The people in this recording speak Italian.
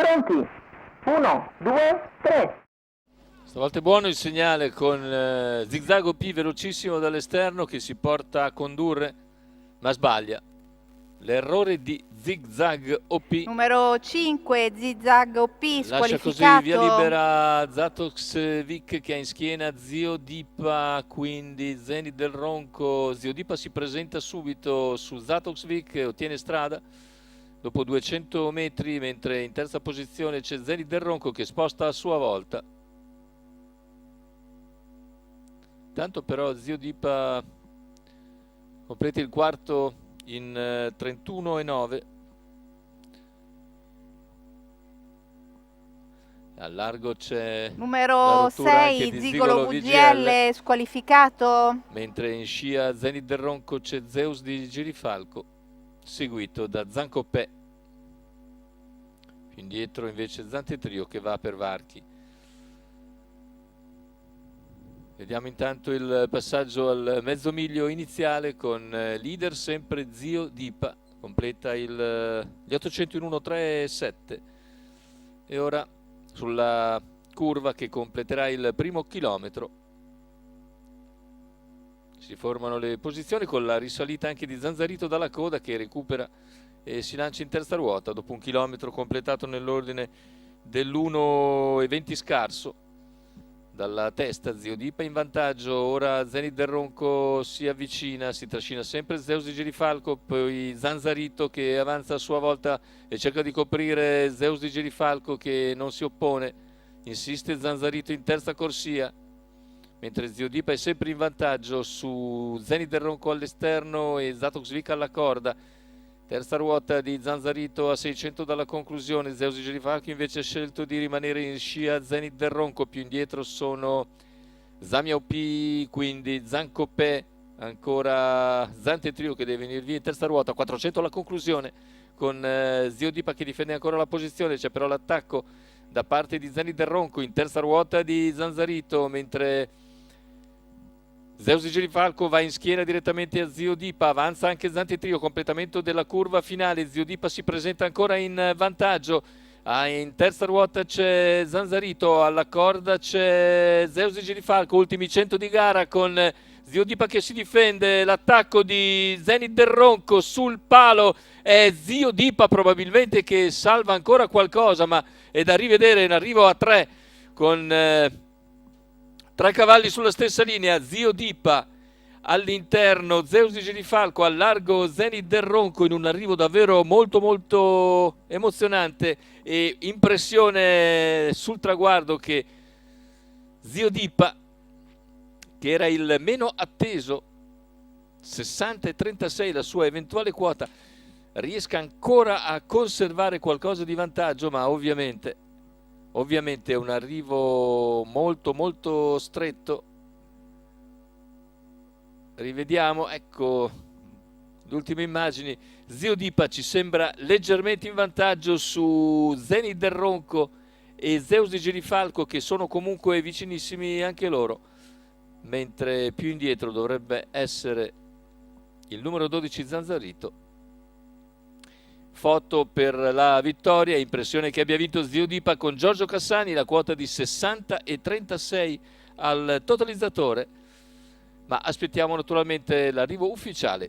Pronti? 1, 2, 3. Stavolta è buono il segnale con Zigzag OP velocissimo dall'esterno che si porta a condurre, ma sbaglia. L'errore di Zigzag OP Numero 5, Zigzag OP, lascia così squalificato. via libera Zatoxvic che ha in schiena Zio Dipa, quindi Zenit del Ronco. Zio Dipa si presenta subito su Zatoxvic, ottiene strada dopo 200 metri, mentre in terza posizione c'è Zenit del Ronco che sposta a sua volta. Tanto però Zio Dipa completa il quarto in 31,9. Al largo c'è numero 6, Zigolo VGL, squalificato. Mentre in scia Zenit del Ronco c'è Zeus di Girifalco, seguito da Zancopè. Più indietro invece Zante Trio che va per varchi. Vediamo intanto il passaggio al mezzo miglio iniziale con leader sempre Zio Dipa, completa gli 800 in 1.3.7 e ora sulla curva che completerà il primo chilometro si formano le posizioni con la risalita anche di Zanzarito dalla coda che recupera e si lancia in terza ruota dopo un chilometro completato nell'ordine dell'1.20 scarso. Dalla testa Zio Dipa in vantaggio, ora Zenit del Ronco si avvicina, si trascina sempre Zeus di Girifalco, poi Zanzarito che avanza a sua volta e cerca di coprire Zeus di Girifalco che non si oppone, insiste Zanzarito in terza corsia, mentre Zio Dipa è sempre in vantaggio su Zenit del Ronco all'esterno e Zatoxvic alla corda. Terza ruota di Zanzarito a 600 dalla conclusione, Zeus di Girifalco invece ha scelto di rimanere in scia Zenit del Ronco, più indietro sono Zamia OP, quindi Zancopè, ancora Zante Trio che deve venire via in terza ruota, 400 alla conclusione con Zio Dipa che difende ancora la posizione, c'è però l'attacco da parte di Zenit del Ronco in terza ruota di Zanzarito, mentre Zeus di Girifalco va in schiena direttamente a Zio Dipa, avanza anche Zante Trio, completamento della curva finale, Zio Dipa si presenta ancora in vantaggio, in terza ruota c'è Zanzarito, alla corda c'è Zeus di Girifalco, ultimi 100 di gara con Zio Dipa che si difende, l'attacco di Zenit del Ronco sul palo, è Zio Dipa probabilmente che salva ancora qualcosa, ma è da rivedere in arrivo a 3 con 3 cavalli sulla stessa linea, Zio Dipa all'interno, Zeus di Girifalco al largo Zenit del Ronco in un arrivo davvero molto molto emozionante e impressione sul traguardo che Zio Dipa, che era il meno atteso, 60,36 la sua eventuale quota, riesca ancora a conservare qualcosa di vantaggio, ma ovviamente è un arrivo molto molto stretto. Rivediamo, ecco le ultime immagini. Zio Dipa ci sembra leggermente in vantaggio su Zenit del Ronco e Zeus di Girifalco che sono comunque vicinissimi anche loro, mentre più indietro dovrebbe essere il numero 12 Zanzarito. Foto per la vittoria, impressione che abbia vinto Zio Dipa con Giorgio Cassani, la quota di 60,36 al totalizzatore, ma aspettiamo naturalmente l'arrivo ufficiale